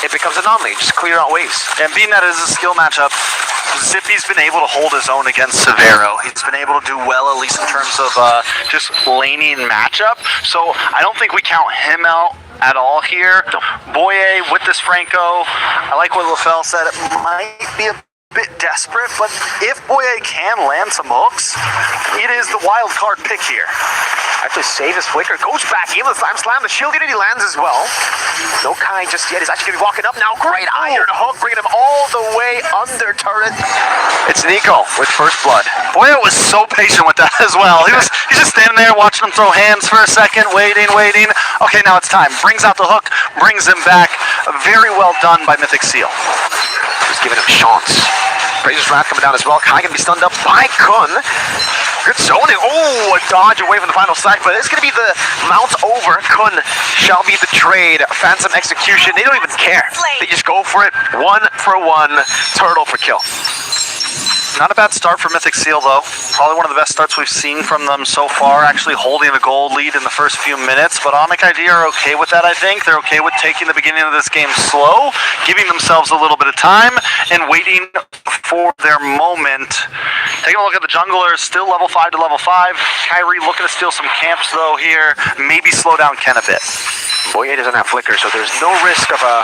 it becomes a non-lane. Just clear out waves. And being that it is a skill matchup, Zippy's been able to hold his own against Severo. He's been able to do well, at least in terms of just laning matchup. So I don't think we count him out at all here. Boye with this Franco, I like what LaFell said. It might be a bit desperate, but if Boye can land some hooks, it is the wild card pick here. Actually save his flicker, goes back, able to slam the shield unit, he lands as well. No Kai just yet, he's actually gonna be walking up now. Great iron hook, bringing him all the way under turret. It's Nico with first blood. Boye was so patient with that as well. He's just standing there watching him throw hands for a second, waiting. Okay, now it's time. Brings out the hook, brings him back. Very well done by Mythic Seal. Just giving him chance. Razor's Wrath coming down as well. Kai gonna be stunned up by Kun. Good zoning. Oh, a dodge away from the final stack, but it's gonna be the mount over. Kun shall be the trade. Phantom execution. They don't even care. They just go for it. 1-for-1. Turtle for kill. Not a bad start for Mythic Seal, though. Probably one of the best starts we've seen from them so far, actually holding the gold lead in the first few minutes. But Onic ID are okay with that, I think. They're okay with taking the beginning of this game slow, giving themselves a little bit of time, and waiting for their moment. Taking a look at the junglers, still level 5 to level 5. Kyrie looking to steal some camps, though, here. Maybe slow down Ken a bit. Boye doesn't have flicker, so there's no risk of a...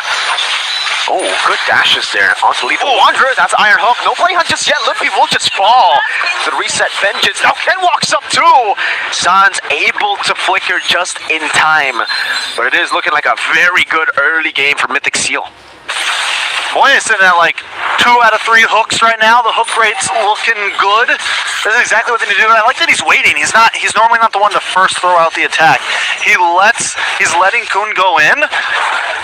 Oh, good dashes there. Onto lethal. Oh, Wanderer, that's Iron Hook. No play hunt just yet. Lippy will just fall. The reset vengeance. Now Ken walks up too. San's able to flicker just in time. But it is looking like a very good early game for Mythic Seal. Boye is sitting at like 2 out of 3 hooks right now. The hook rate's looking good. This is exactly what they need to do. And I like that he's waiting. He's normally not the one to first throw out the attack. He's letting Kun go in,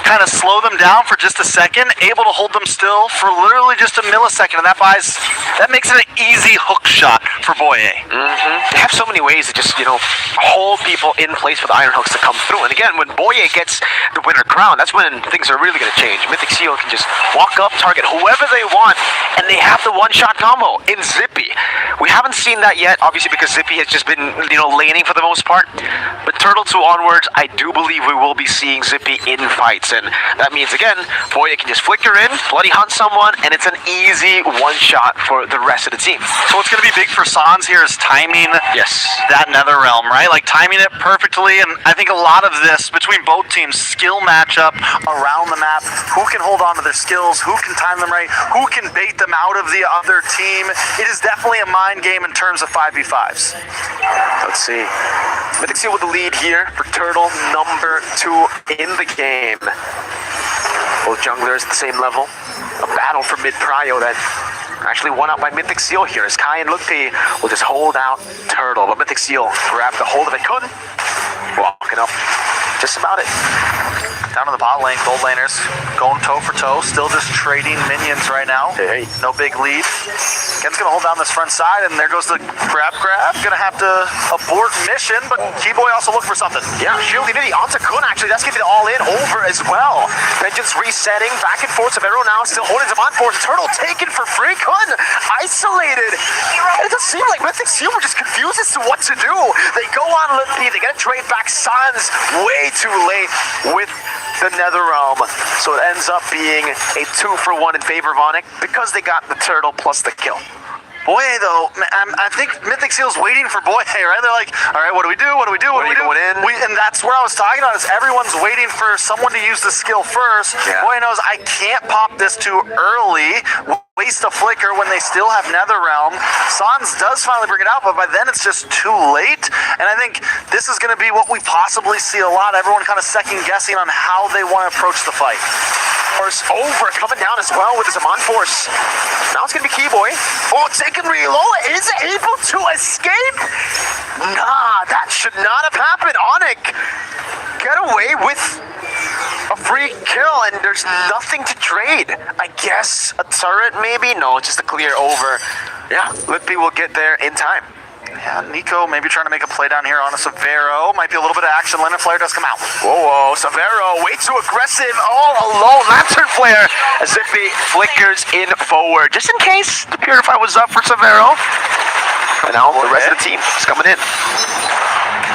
kind of slow them down for just a second, able to hold them still for literally just a millisecond, and that makes it an easy hook shot for Boye. They have so many ways to just, hold people in place for the iron hooks to come through. And again, when Boye gets the winner crown, that's when things are really going to change. Mythic Seal can just walk up, target whoever they want, and they have the one-shot combo in Zippy. We haven't seen that yet, obviously, because Zippy has just been, laning for the most part. But Turtle 2 onwards, I do believe we will be seeing Zippy in fights, and that means, again, Boye can just flicker in, bloody hunt someone, and it's an easy one-shot for the rest of the team. So what's going to be big for Sans here is timing that Nether Realm, right? Like timing it perfectly, and I think a lot of this between both teams, skill matchup around the map, who can hold on to their skills, who can time them right, who can bait them out of the other team. It is definitely a mind game in terms of 5v5s. Let's see. Mythic Seal with the lead here for Turtle, number 2 in the game. Both junglers at the same level. A battle for mid-prio that actually won out by Mythic Seal here, as Kai and Lukpi will just hold out Turtle, but Mythic Seal grabbed the hold of it. Kun walking up, just about it. Down to the bot lane, gold laners going toe for toe, still just trading minions right now. Hey. No big lead. Ken's gonna hold down this front side, and there goes the grab. Gonna have to abort mission, but Keyboy also look for something. Yeah, shield unity onto Kun, actually. That's gonna be the all-in over as well. Vengeance resetting, back and forth. Severo now still holding him on for Turtle taken for free. Kun isolated. And it does seem like Mythic Seal were just confused as to what to do. They go on Lippy, they get a trade back. Sans way too late with the Nether Realm. So it ends up being a 2-for-1 in favor of Onic because they got the Turtle plus the kill. Boye, though, I think Mythic Seal's waiting for Boye, right? They're like, all right, what do we do? What do we do? What do we do? And that's where I was talking about, is everyone's waiting for someone to use the skill first. Yeah. Boye knows, I can't pop this too early, waste a flicker when they still have Nether Realm. Sans does finally bring it out, but by then it's just too late. And I think this is going to be what we possibly see a lot. Everyone kind of second guessing on how they want to approach the fight. Force over, coming down as well with his Amon Force. Now it's going to be Keyboy. Oh, taking reload, is able to escape? Nah, that should not have happened. Onic get away with a free kill, and there's nothing to trade. I guess a turret maybe? No, just a clear over. Yeah, Lippy will get there in time. Yeah, Nico maybe trying to make a play down here on a Severo. Might be a little bit of action. Lantern Flare does come out. Whoa, Severo, way too aggressive. All alone, Lantern Flare as Zippy flickers in forward. Just in case the Purify was up for Severo. And now the rest of the team is coming in.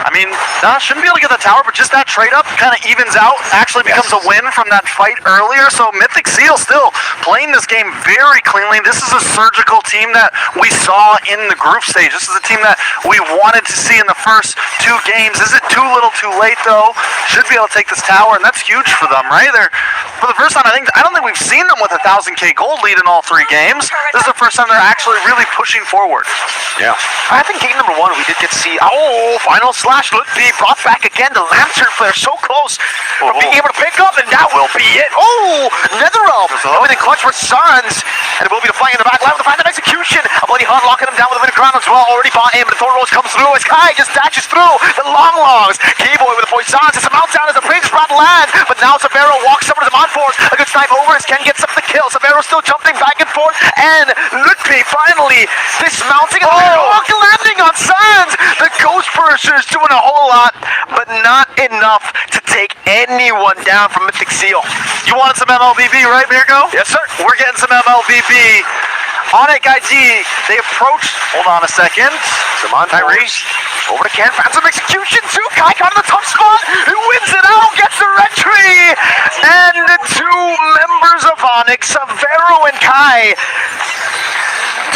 I mean, shouldn't be able to get the tower, but just that trade up kind of evens out, actually becomes a win from that fight earlier. So Mythic Seal still playing this game very cleanly. This is a surgical team that we saw in the group stage. This is a team that we wanted to see in the first 2 games. Is it too little too late though? Should be able to take this tower, and that's huge for them, right? They're, for the first time, I don't think we've seen them with a 1000k gold lead in all 3 games. This is the first time they're actually really pushing forward. Yeah. I think game number 1, we did get to see, final slash would be brought back again. The Lantern Flare so close from being able to pick up, and that will be it. Netherrealm coming in clutch for Suns, and it will be the flying in the back line with the final execution. A Bloody Hunt locking him down with a bit of ground as well. Already bought in, but the Thorn Rose comes through as Kai just dashes through the longs. Keyboy with the poisons. It's a meltdown as the Prince brought land, but now Severo walks over to the Monforce. A good snipe over as Ken gets up the kill. Severo still jumping back and forth, and Lutpi finally dismounting and landing on Suns. The Ghost Pursers doing a whole lot, but not enough to take anyone down from Mythic Seal. You wanted some MLBB, right, Mirko? Yes, sir. We're getting some MLBB. Onic IG, they approach. Hold on a second. Come on, Tyree. Over to Ken, found some execution too. Kai caught in the tough spot. He wins it out, gets the red tree. And the 2 members of Onic, Severo and Kai,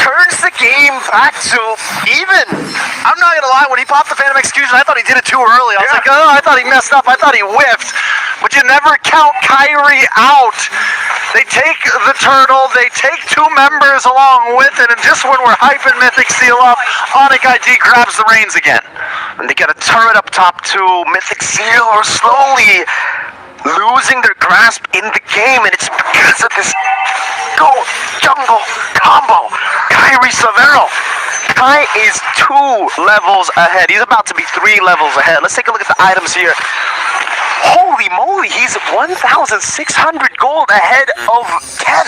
turns the game back to even. I'm not gonna lie, when he popped the Phantom Execution, I thought he did it too early. I was like, I thought he messed up. I thought he whiffed. But you never count Kyrie out. They take the turtle, they take 2 members along with it, and just when we're hyping Mythic Seal up, Onic IG grabs the reins again. And they got a turret up top too. Mythic Seal are slowly losing their grasp in the game, and it's because of this gold jungle combo. Kyrie Severo. Kai is 2 levels ahead. He's about to be 3 levels ahead. Let's take a look at the items here. Holy moly, he's 1,600 gold ahead of Ken.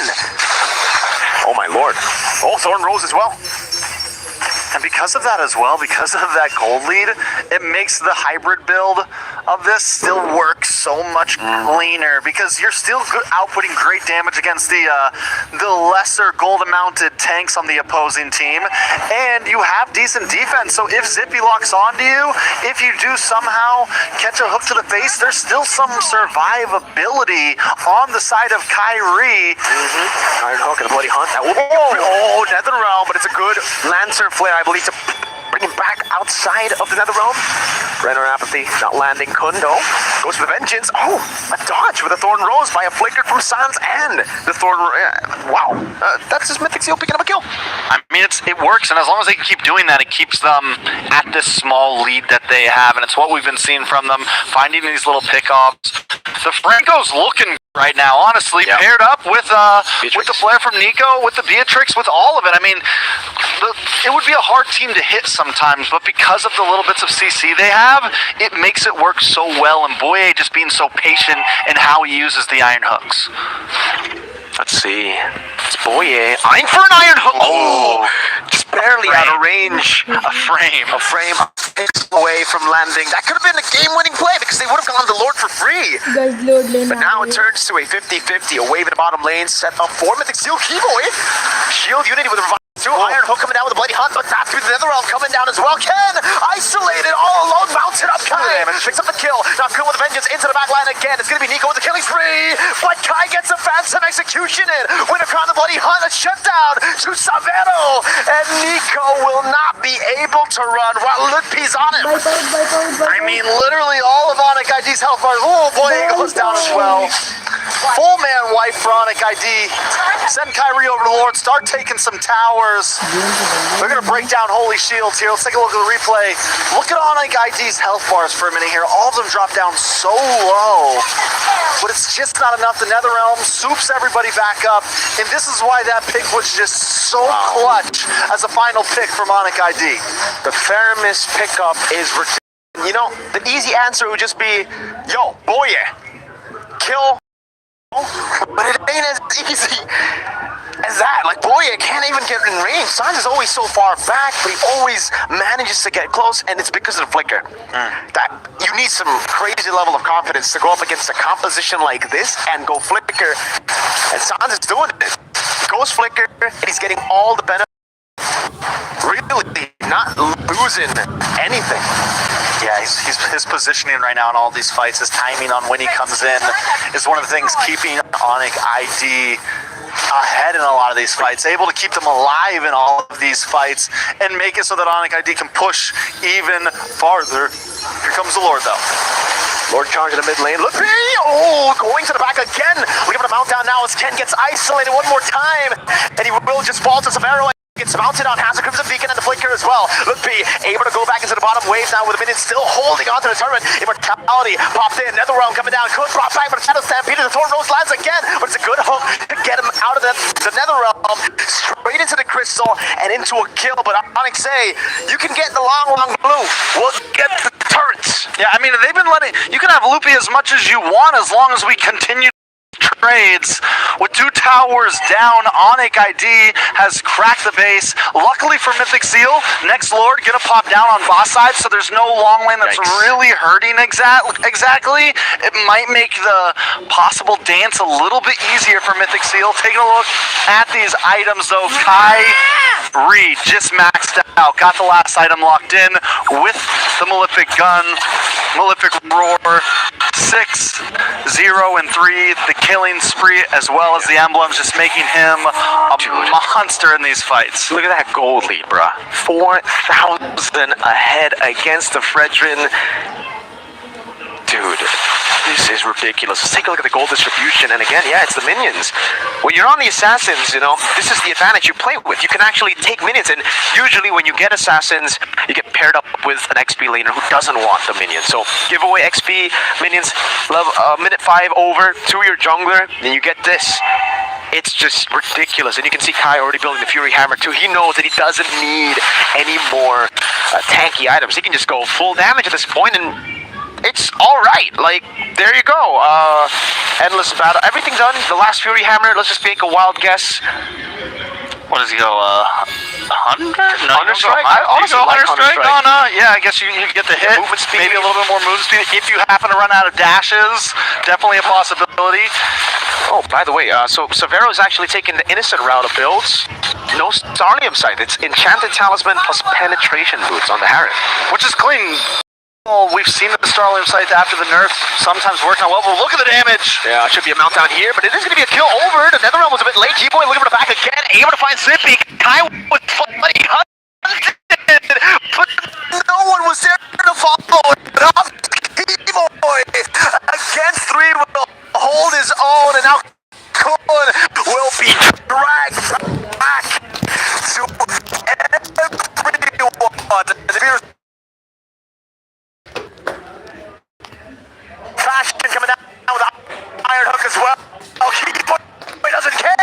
Oh my lord. Thorn Rose as well. And because of that as well, because of that gold lead, it makes the hybrid build of this still work so much cleaner, because you're still outputting great damage against the lesser gold amounted tanks on the opposing team, and you have decent defense. So if Zippy locks onto you, if you do somehow catch a hook to the face, there's still some survivability on the side of Kyrie. Iron Hook and a Bloody Hunt. Netherrealm, but it's a good Lancer Flare, I believe, to bring him back outside of the Netherrealm. Renner Apathy not landing. Kundo goes for the Vengeance. A dodge with a Thorn Rose by a Flicker from Sans and the Thorn. Wow. That's just Mythic Seal picking up a kill. I mean, it works, and as long as they can keep doing that, it keeps them at this small lead that they have, and it's what we've been seeing from them, finding these little pickoffs. The Franco's looking right now, honestly, paired up with the flare from Nico, with the Beatrix, with all of it. I mean, it would be a hard team to hit sometimes, but because of the little bits of CC they have, it makes it work so well, and Boye just being so patient in how he uses the Iron Hooks. Let's see. It's Boye eyeing for an Iron Hook. Just barely out of range. A frame away from landing. That could have been a game-winning play because they would have gone the Lord for free. But now it turns to a 50-50. A wave in the bottom lane set up for Mythic Seal. Keyboy. Shield Unity with a revive. Iron Hook coming down with a Bloody Hunt, but that's through the Netherrealm coming down as well. Ken isolated all alone, mounted up Kai. Picks up the kill. Now Kun with a Vengeance into the back line again. It's going to be Nico with the killing spree, but Kai gets a Phantom Execution in. Winner Crown the Bloody Hunt, a shutdown to Severo, and Nico will not be able to run while Lutpi's on him. I mean, literally all of Onic IG's health bars. Boy, it goes down as well. Full man wipe for Onic ID. Send Kyrie over to the Lord. Start taking some towers. They're going to break down Holy Shields here. Let's take a look at the replay. Look at Onic ID's health bars for a minute here. All of them drop down so low. But it's just not enough. The Netherrealm soups everybody back up. And this is why that pick was just so clutch as a final pick from Onic ID. The Theramis pickup is ridiculous. You know, the easy answer would just be, yo, Boye, kill. But it ain't as easy as that. Like, Boye can't even get in range. Sans is always so far back, but he always manages to get close, and it's because of the Flicker. That you need some crazy level of confidence to go up against a composition like this and go Flicker. And Sans is doing it. He goes Flicker, and he's getting all the benefits. Really not losing anything. Yeah, His positioning right now in all these fights, his timing on when he comes in is one of the things keeping Onic ID ahead in a lot of these fights, able to keep them alive in all of these fights and make it so that Onic ID can push even farther. Here comes the Lord, though. Lord challenge in the mid lane. Look, oh, going to the back again. We're giving a mount down now as Ken gets isolated one more time. And he will just fall to Severo. Gets mounted on, has a Crimson Beacon and the Flicker as well. Look, B able to go back into the bottom wave now with the minions still holding onto the turret. Immortality popped in, Netherrealm coming down, Cook brought back, but Shadow Stampede, the Thorn Rose lands again, but it's a good hook to get him out of the Netherrealm, straight into the Crystal and into a kill. But Onic say, you can get the long blue, we'll get the turrets. Yeah, I mean, they've been letting, you can have Loopy as much as you want as long as we continue trades. With 2 towers down, Onic ID has cracked the base. Luckily for Mythic Seal, next Lord gonna pop down on boss side, so there's no long lane that's really hurting exactly. It might make the possible dance a little bit easier for Mythic Seal. Taking a look at these items though, Kai Reed just maxed out, got the last item locked in with the Malefic Gun, Malefic Roar, 6, 0, and 3. The killing spree as well as the emblems, just making him a monster in these fights. Look at that gold lead, bruh. 4,000 ahead against the Fredrin. Dude, this is ridiculous. Let's take a look at the gold distribution. And again, yeah, it's the minions. When you're on the assassins, you know, this is the advantage you play with. You can actually take minions, and usually when you get assassins, you get paired up with an XP laner who doesn't want the minions. So give away XP, minions, love minute 5 over to your jungler, then you get this. It's just ridiculous. And you can see Kai already building the Fury Hammer too. He knows that he doesn't need any more tanky items. He can just go full damage at this point, and it's all right. Like, there you go. Endless battle. Everything done. The last Fury Hammer. Let's just make a wild guess. What does he go, 100? No, Hunter Strike? I honestly like Hunter Strike. No, yeah, I guess you get the hit. Movement speed. Maybe a little bit more move speed. If you happen to run out of dashes, definitely a possibility. Oh, by the way, so Severo is actually taking the innocent route of builds. No Starlium sight. It's Enchanted Talisman plus Penetration Boots on the Harren, which is clean. Well, we've seen the Starlium sight after the nerf sometimes working out well, but look at the damage. Yeah, it should be a mount down here, but it is going to be a kill over. The Netherrealm was a bit late. G-Boy looking for the back again, able to find Zippy. Kai was bloody hunted, but no one was there to follow it up. G-Boy against 3 will hold his own, and now Kun will be dragged back to everyone. Fashion coming down with an iron hook as well. Oh, he doesn't care.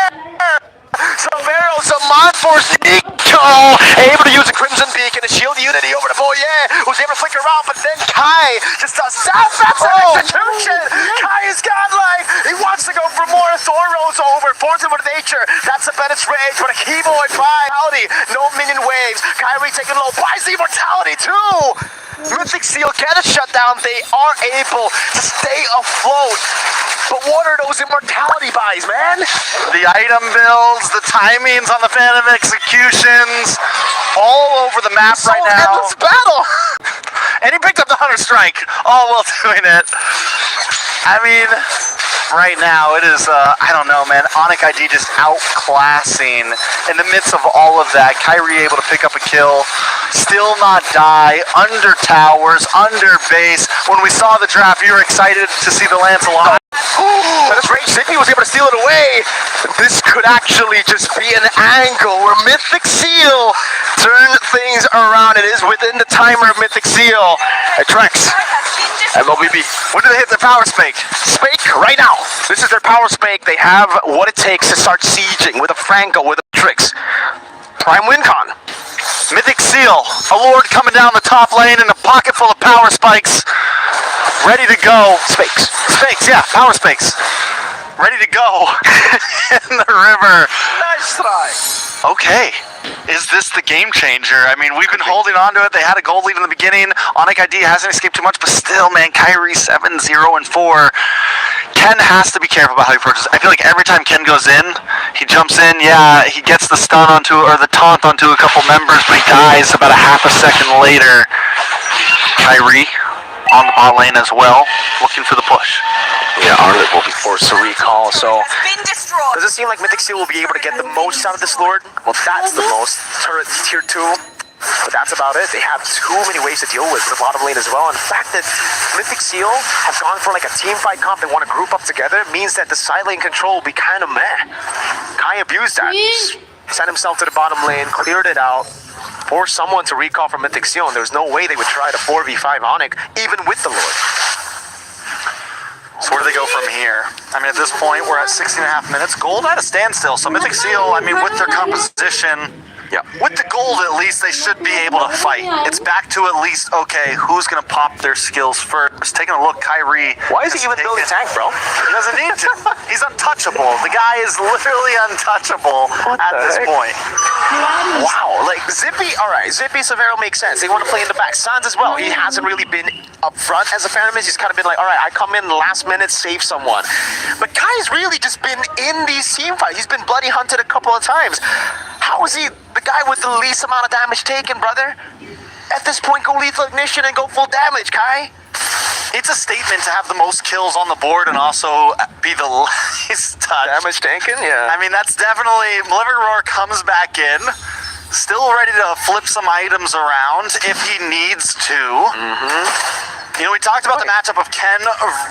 Severo's a mod for Zico. Able to use a Crimson Beacon and shield unity over to Boyer, who's able to flicker around, but then Kai just does that's an execution. Kai has got life. He wants to go for more. Thor rolls over, forms him with nature. That's the Bennett's rage, but a Keyboy vitality. No minion waves. Kyrie taking low, buys the immortality too. Mythic Seal get a shutdown. They are able to stay afloat. But what are those immortality buys, man? The item builds, the timings on the Phantom executions, all over the map right now. Endless battle. And he picked up the Hunter Strike, all while doing it. I mean, right now it is, I don't know, man. Onic ID just outclassing in the midst of all of that. Kyrie able to pick up a kill, still not die, under towers, under base. When we saw the draft, you were excited to see the Lancelot. But this range, Sydney was able to steal it away. This could actually just be an angle where Mythic Seal turns things around. It is within the timer of Mythic Seal. Hey, Trex. LOBB. When do they hit their power spike? Spake right now. This is their power spake. They have what it takes to start sieging with a Franco, with a Trix. Prime WinCon. Mythic Seal, a Lord coming down the top lane in a pocket full of power spikes. Ready to go. Spakes. Spakes, yeah, power spakes. Ready to go in the river. Nice try. Okay. Is this the game changer? I mean, we've been holding on to it. They had a gold lead in the beginning. Onic ID hasn't escaped too much, but still, man, Kyrie 7, 0, and 4. Ken has to be careful about how he approaches. I feel like every time Ken goes in, he jumps in, yeah, he gets the stun onto, or the taunt onto a couple members, but he dies about a half a second later. Kyrie on the bot lane as well, looking for the push. Yeah, Arlet will be forced to recall, so Been destroyed. does it seem like Mythic Seal will be able to get the most out of this Lord? Well, that's the most. Turret tier 2. But that's about it. They have too many ways to deal with the bottom lane as well. And the fact that Mythic Seal have gone for like a team fight comp and want to group up together means that the side lane control will be kind of meh. Kai abused that. Sent himself to the bottom lane, cleared it out, forced someone to recall from Mythic Seal, and there's no way they would try to 4v5 Onic, even with the Lord. So where do they go from here? I mean, at this point, we're at 16.5 minutes. Gold at a standstill. So Mythic Seal, I mean, with their composition, with the gold at least, they should be able to fight. It's back to at least, okay, who's going to pop their skills first? Taking a look, Kyrie. Why is he even building tank, bro? He doesn't need to. He's untouchable. The guy is literally untouchable at this point. Wow, like Zippy, alright, Zippy, Severo makes sense. They want to play in the back. Sans as well. He hasn't really been up front as a Phantom. He's kind of been like, alright, I come in last minute, save someone. But Kai's really just been in these team fights. He's been bloody hunted a couple of times. How is he the guy with the least amount of damage taken, brother? At this point, go lethal ignition and go full damage, Kai. It's a statement to have the most kills on the board and also be the least touched. Damage taken, yeah. I mean, that's definitely... Malevolent Roar comes back in, still ready to flip some items around if he needs to. You know, we talked about the matchup of Ken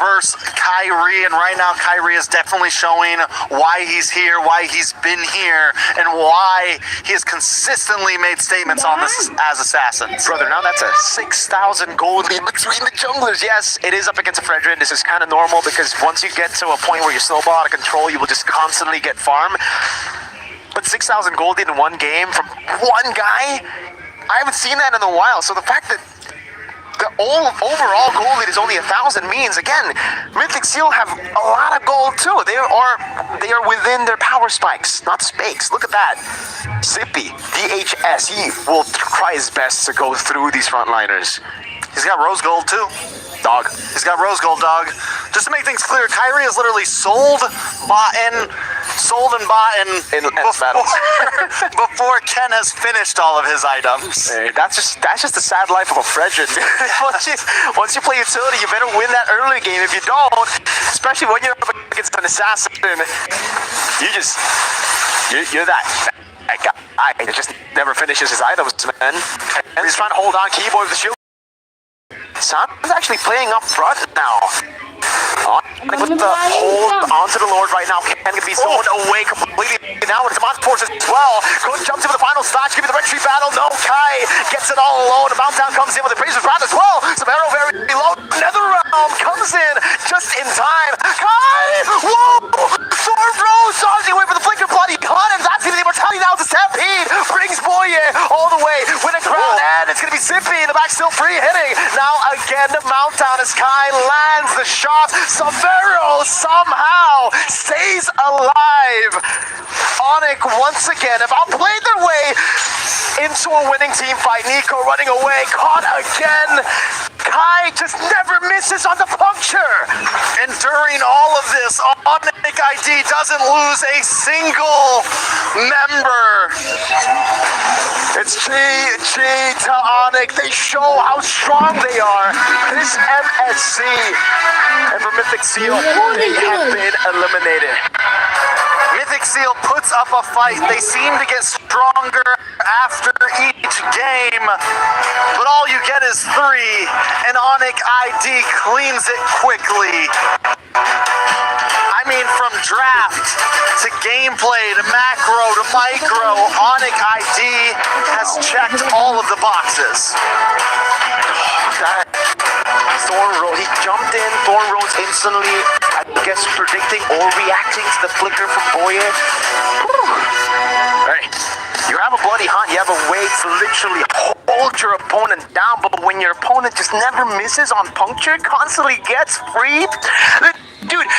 versus Kyrie, and right now Kyrie is definitely showing why he's here, why he's been here, and why he has consistently made statements on this as assassins. Brother, now that's a 6,000 gold lead between the junglers. Yes, it is up against a Fredrin. This is kind of normal because once you get to a point where you snowball out of control, you will just constantly get farm. But 6,000 gold lead in one game from one guy? I haven't seen that in a while. So the fact that the overall gold lead is only 1,000 means, again, Mythic Seal have a lot of gold too. They are within their power spikes, not spakes. Look at that. Zippy, DHS, he will try his best to go through these frontliners. He's got rose gold too. Dog. He's got rose gold, dog. Just to make things clear, Kyrie has literally sold and bought before Ken has finished all of his items. Hey, that's just the sad life of a Fredrin. once you play utility, you better win that early game. If you don't, especially when you're up against an assassin, you're that guy that just never finishes his items, man. And he's trying to hold on keyboard with the shield. Santa's actually playing up front now. With the hold onto the Lord right now. Can be thrown away completely now with Demon Force as well. Coach jumps into the final stage, give me the red tree battle. No, Kai gets it all alone. The Bounce Down comes in with a Praise's Wrath as well. Severo very low. Netherrealm comes in just in time. Kai! Whoa! Storm Rose dodging away for the Flicker Bloody Hunt, and that's even the immortality now to Stampede. Brings Boye all the way with a crown, and it's gonna be Zippy in the back, still free hitting. Now again, the Mount Down as Kai lands the shot. Severo somehow stays alive. Onic once again have outplayed their way into a winning team fight. Nico running away, caught again. Kai just never misses on the puncture. And during all of this, Onic ID doesn't lose a single member. It's GG to Onic. They show how strong they are. This MSC and for Mythic Seal, they have been eliminated. Mythic Seal puts up a fight. They seem to get stronger after each game, but all you get is 3, and Onic ID cleans it quickly. I mean, from draft to gameplay to macro to micro, Onic ID has checked all of the boxes. Thorn Rose, he jumped in, Thorn Rose instantly, I guess predicting or reacting to the flicker from Boye. Hey, you have a bloody hunt, you have a way to literally hold your opponent down, but when your opponent just never misses on puncture, constantly gets free, dude,